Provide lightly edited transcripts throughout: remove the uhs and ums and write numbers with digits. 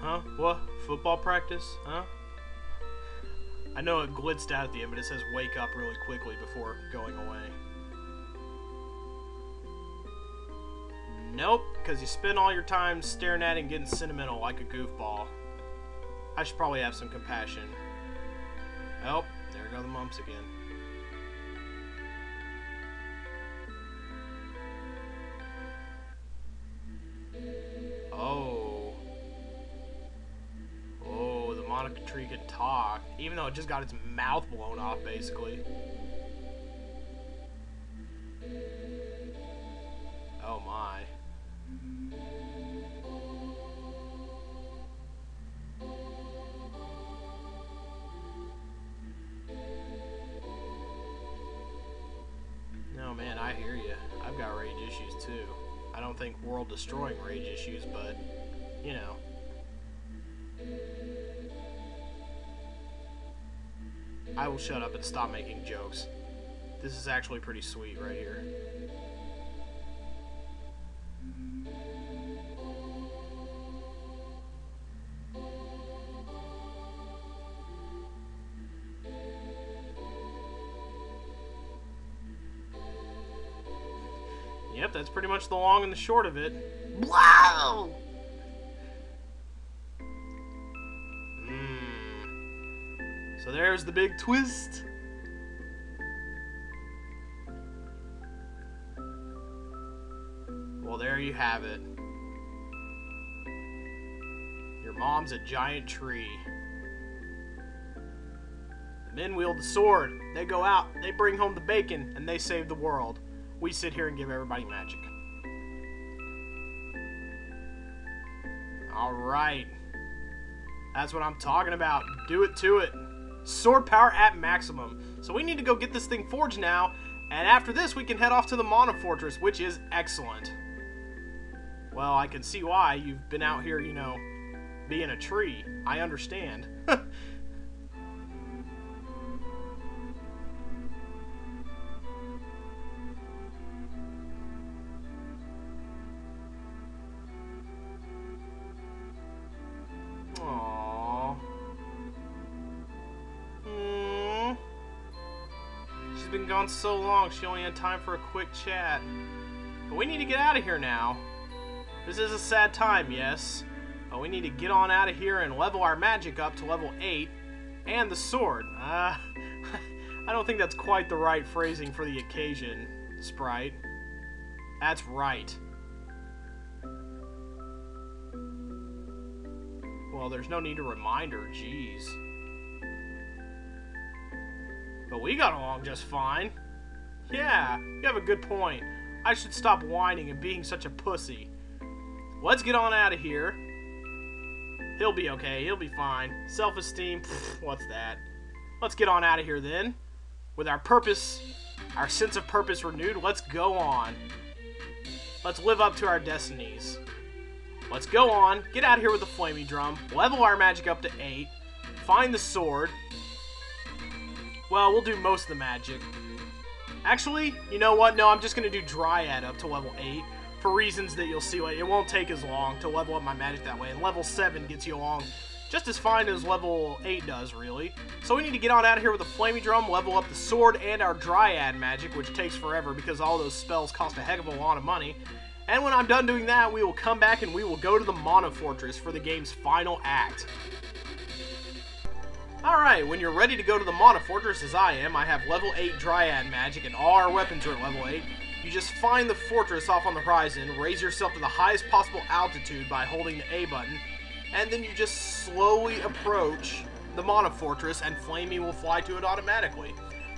Huh? What? Football practice? Huh? I know it glitzed out at the end, but it says wake up really quickly before going away. Nope, because you spend all your time staring at it and getting sentimental like a goofball. I should probably have some compassion. Oh, there go the mumps again. Oh. Oh, the Monica-tree can talk, even though it just got its mouth blown off, basically. Oh my. No, man, I hear you. I've got rage issues too. I don't think world-destroying rage issues, but, you know. I will shut up and stop making jokes. This is actually pretty sweet right here. Yep, that's pretty much the long and the short of it. Wow! So there's the big twist. Well, there you have it. Your mom's a giant tree. The men wield the sword. They go out, they bring home the bacon, and they save the world. We sit here and give everybody magic. Alright. That's what I'm talking about. Do it to it. Sword power at maximum. So we need to go get this thing forged now, and after this we can head off to the Mana Fortress, which is excellent. Well, I can see why. You've been out here, you know, being a tree. I understand. She's been gone so long, she only had time for a quick chat. But we need to get out of here now. This is a sad time, yes. But we need to get on out of here and level our magic up to level 8. And the sword. I don't think that's quite the right phrasing for the occasion, Sprite. That's right. Well, there's no need to remind her, jeez. But we got along just fine. Yeah, you have a good point. I should stop whining and being such a pussy. Let's get on out of here. He'll be okay. He'll be fine. Self-esteem, what's that? Let's get on out of here then. With our purpose, our sense of purpose renewed, let's go on. Let's live up to our destinies. Let's go on, get out of here with the flaming drum, level our magic up to 8, find the sword. Well, we'll do most of the magic. Actually, you know what? No, I'm just going to do Dryad up to level 8 for reasons that you'll see. It won't take as long to level up my magic that way, and level 7 gets you along just as fine as level 8 does, really. So we need to get on out of here with the flaming drum, level up the sword and our Dryad magic, which takes forever because all those spells cost a heck of a lot of money. And when I'm done doing that, we will come back and we will go to the Mana Fortress for the game's final act. Alright, when you're ready to go to the Mana Fortress, as I am, I have level 8 Dryad magic and all our weapons are at level 8. You just find the fortress off on the horizon, raise yourself to the highest possible altitude by holding the A button, and then you just slowly approach the Mana Fortress and Flamey will fly to it automatically.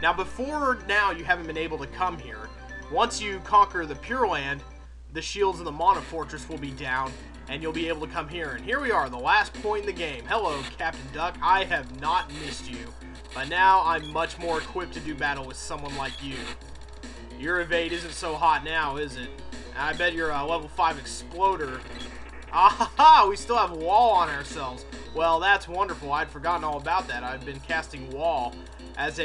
Now before now you haven't been able to come here. Once you conquer the Pure Land, the shields of the Mana Fortress will be down, and you'll be able to come here. And here we are, the last point in the game. Hello, Captain Duck. I have not missed you. But now I'm much more equipped to do battle with someone like you. Your evade isn't so hot now, is it? I bet you're a level 5 exploder. Ah, we still have wall on ourselves. Well, that's wonderful. I'd forgotten all about that. I've been casting wall as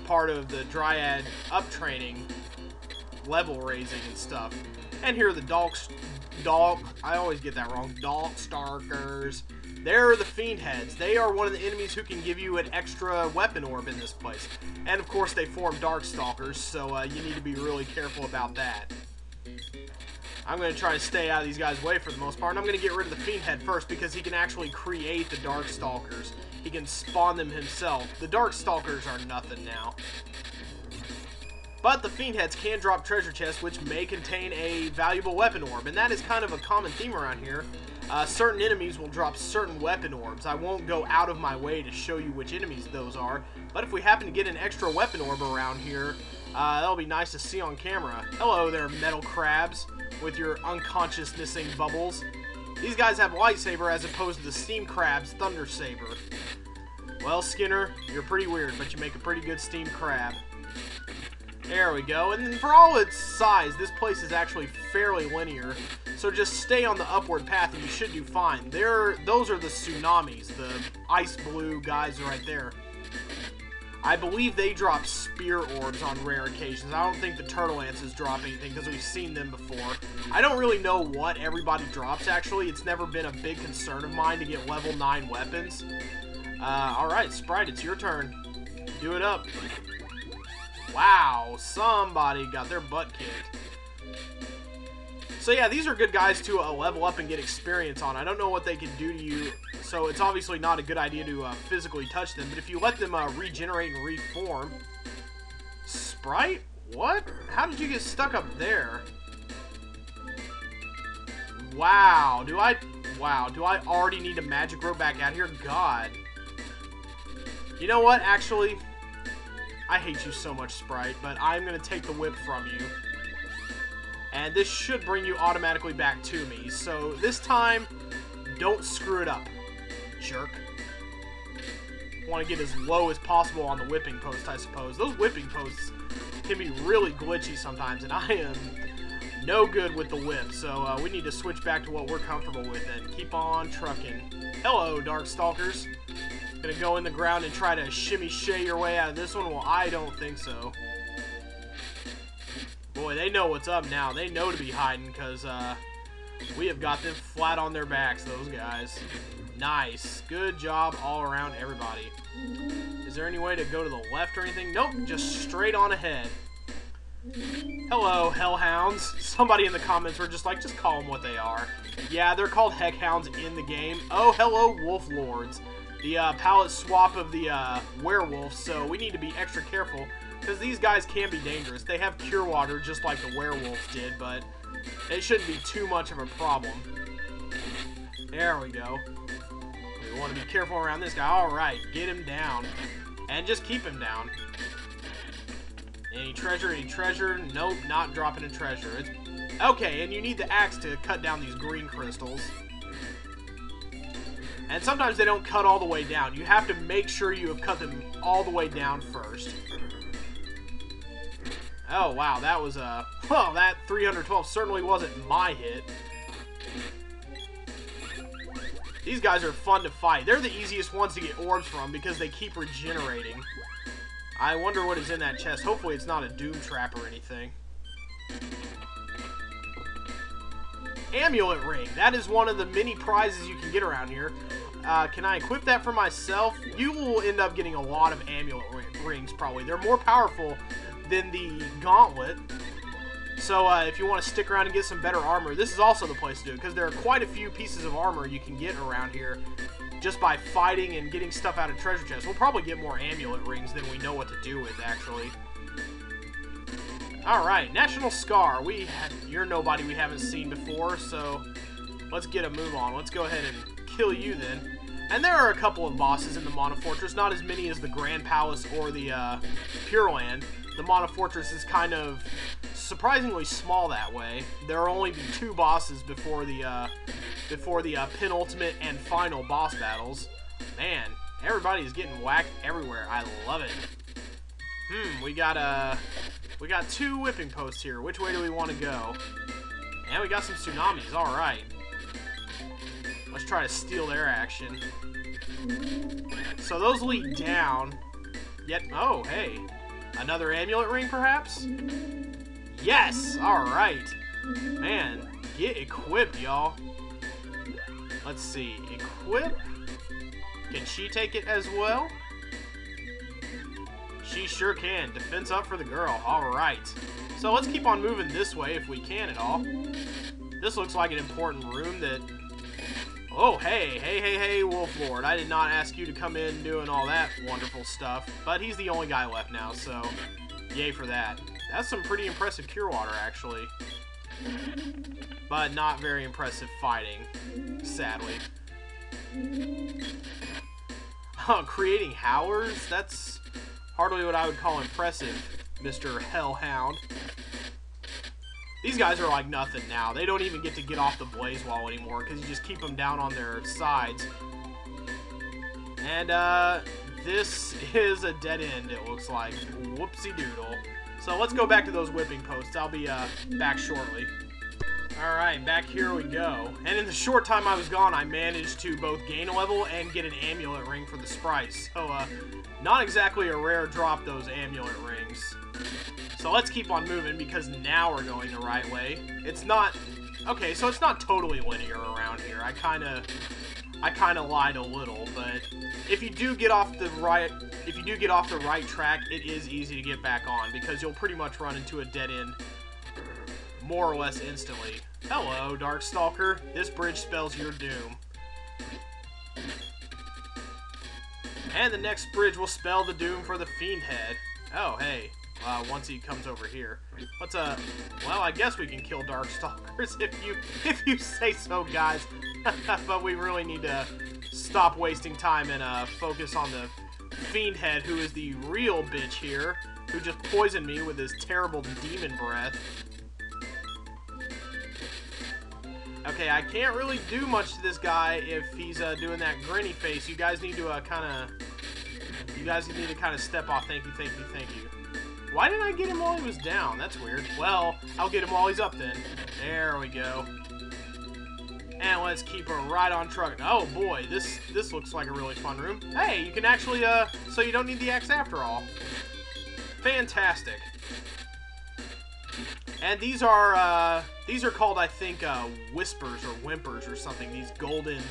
part of the Dryad up training, level raising and stuff. And here are the I always get that wrong. Stalkers. They're the fiend heads. They are one of the enemies who can give you an extra weapon orb in this place. And of course they form dark stalkers, so you need to be really careful about that. I'm going to try to stay out of these guys' way for the most part. And I'm going to get rid of the fiend head first because he can actually create the dark stalkers. He can spawn them himself. The dark stalkers are nothing now. But the fiend heads can drop treasure chests, which may contain a valuable weapon orb. And that is kind of a common theme around here. Certain enemies will drop certain weapon orbs. I won't go out of my way to show you which enemies those are. But if we happen to get an extra weapon orb around here, that'll be nice to see on camera. Hello there, metal crabs, with your unconsciousnessing bubbles. These guys have lightsaber as opposed to the steam crab's thunder saber. Well, Skinner, you're pretty weird, but you make a pretty good steam crab. There we go. And for all its size, this place is actually fairly linear. So just stay on the upward path and you should do fine. Those are the tsunamis, the ice blue guys right there. I believe they drop spear orbs on rare occasions. I don't think the turtle ances drop anything because we've seen them before. I don't really know what everybody drops, actually. It's never been a big concern of mine to get level 9 weapons. Alright, Sprite, it's your turn. Do it up. Wow, somebody got their butt kicked. So yeah, these are good guys to level up and get experience on. I don't know what they can do to you, so it's obviously not a good idea to physically touch them. But if you let them regenerate and reform... Sprite? What? How did you get stuck up there? Wow, do I already need to magic rope back out here? God. You know what, actually... I hate you so much, Sprite, but I'm going to take the whip from you. And this should bring you automatically back to me. So this time, don't screw it up, jerk. Want to get as low as possible on the whipping post, I suppose. Those whipping posts can be really glitchy sometimes, and I am no good with the whip. So we need to switch back to what we're comfortable with and keep on trucking. Hello, Dark Stalkers. Gonna go in the ground and try to shimmy-shay your way out of this one? Well, I don't think so. Boy, they know what's up now. They know to be hiding because we have got them flat on their backs, those guys. Nice. Good job all around, everybody. Is there any way to go to the left or anything? Nope, just straight on ahead. Hello, hellhounds. Somebody in the comments were just like, just call them what they are. Yeah, they're called heckhounds in the game. Oh, hello, wolf lords. The palette swap of the werewolves, so we need to be extra careful because these guys can be dangerous. They have cure water just like the werewolves did, but it shouldn't be too much of a problem. There we go. We want to be careful around this guy. Alright, get him down. And just keep him down. Any treasure? Any treasure? Nope, not dropping a treasure. It's... Okay, and you need the axe to cut down these green crystals. And sometimes they don't cut all the way down. You have to make sure you have cut them all the way down first. Oh, wow, that was a... Well, that 312 certainly wasn't my hit. These guys are fun to fight. They're the easiest ones to get orbs from because they keep regenerating. I wonder what is in that chest. Hopefully it's not a doom trap or anything. Amulet Ring. That is one of the many prizes you can get around here. Can I equip that for myself? You will end up getting a lot of amulet rings, probably. They're more powerful than the gauntlet. So if you want to stick around and get some better armor, this is also the place to do it, because there are quite a few pieces of armor you can get around here just by fighting and getting stuff out of treasure chests. We'll probably get more amulet rings than we know what to do with, actually. Alright, National Scar. You're nobody we haven't seen before, so let's get a move on. Let's go ahead and kill you then. And there are a couple of bosses in the Mana Fortress, not as many as the Grand Palace or the Pure Land. The Mana Fortress is kind of surprisingly small that way. There will only be 2 bosses before the penultimate and final boss battles. Man, everybody is getting whacked everywhere. I love it. We got 2 whipping posts here. Which way do we want to go? And we got some tsunamis. All right. Let's try to steal their action. So those lead down. Oh, hey. Another amulet ring, perhaps? Yes! Alright. Man, get equipped, y'all. Let's see. Equip. Can she take it as well? She sure can. Defense up for the girl. Alright. So let's keep on moving this way if we can at all. This looks like an important room that... Oh, hey, Wolf Lord. I did not ask you to come in doing all that wonderful stuff. But he's the only guy left now, so yay for that. That's some pretty impressive cure water, actually. But not very impressive fighting, sadly. Oh, creating howlers? That's hardly what I would call impressive, Mr. Hellhound. These guys are like nothing now. They don't even get to get off the blaze wall anymore because you just keep them down on their sides. And this is a dead end, it looks like. Whoopsie doodle. So let's go back to those whipping posts. I'll be back shortly. Alright, back here we go. And in the short time I was gone, I managed to both gain a level and get an amulet ring for the sprites. So, not exactly a rare drop, those amulet rings. So let's keep on moving, because now we're going the right way. It's not... Okay, so it's not totally linear around here. I kinda lied a little, but if you do get off the right track, it is easy to get back on, because you'll pretty much run into a dead end more or less instantly. Hello, Darkstalker. This bridge spells your doom. And the next bridge will spell the doom for the Fiend Head. Oh, hey. Once he comes over here. What's well, I guess we can kill Darkstalkers if you say so, guys. But we really need to stop wasting time and focus on the Fiend Head, who is the real bitch here, who just poisoned me with his terrible demon breath. Okay, I can't really do much to this guy if he's doing that grinny face. You guys need to kind of step off. Thank you. Why didn't I get him while he was down? That's weird. Well, I'll get him while he's up then. There we go. And let's keep her right on truck. Oh boy, this looks like a really fun room. Hey, you can actually so you don't need the axe after all. Fantastic. And these are called, I think, whispers or whimpers or something. These golden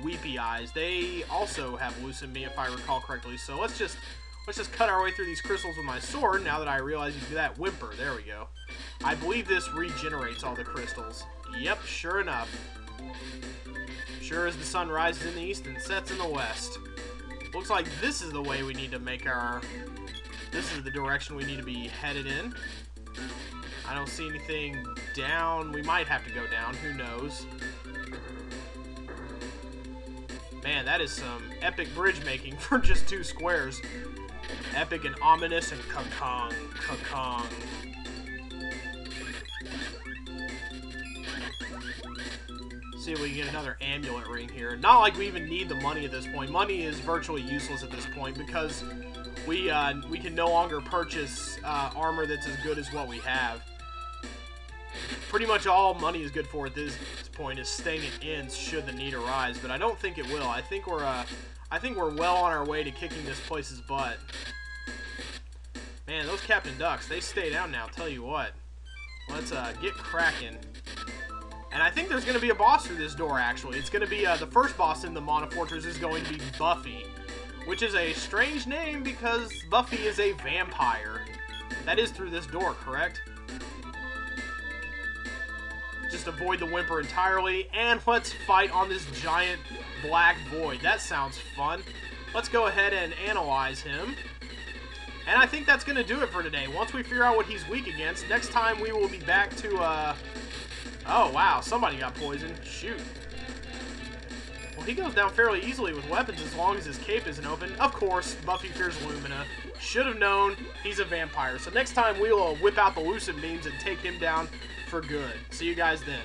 weepy eyes. They also have loosened me, if I recall correctly. So let's just cut our way through these crystals with my sword. Now that I realize you can do that whimper, there we go. I believe this regenerates all the crystals. Yep, sure enough. Sure as the sun rises in the east and sets in the west. Looks like this is the way we need to make our. This is the direction we need to be headed in. I don't see anything down. We might have to go down. Who knows? Man, that is some epic bridge making for just 2 squares. Epic and ominous and kakong. See if we can get another amulet ring here. Not like we even need the money at this point. Money is virtually useless at this point because we can no longer purchase armor that's as good as what we have. Pretty much all money is good for at this point is staying in inns should the need arise, but I don't think it will. I think we're well on our way to kicking this place's butt. Man, those Captain Ducks, they stay down now, tell you what. Let's get cracking. And I think there's going to be a boss through this door, actually. It's going to be, the first boss in the Mana Fortress is going to be Buffy, which is a strange name because Buffy is a vampire. That is through this door, correct? Just avoid the whimper entirely, and let's fight on this giant black void. That sounds fun. Let's go ahead and analyze him. And I think that's going to do it for today. Once we figure out what he's weak against, next time we will be back to, Oh, wow, somebody got poisoned. Shoot. Well, he goes down fairly easily with weapons as long as his cape isn't open. Of course, Buffy fears Lumina. Should have known he's a vampire. So next time we will whip out the Lucid Beams and take him down for good. See you guys then.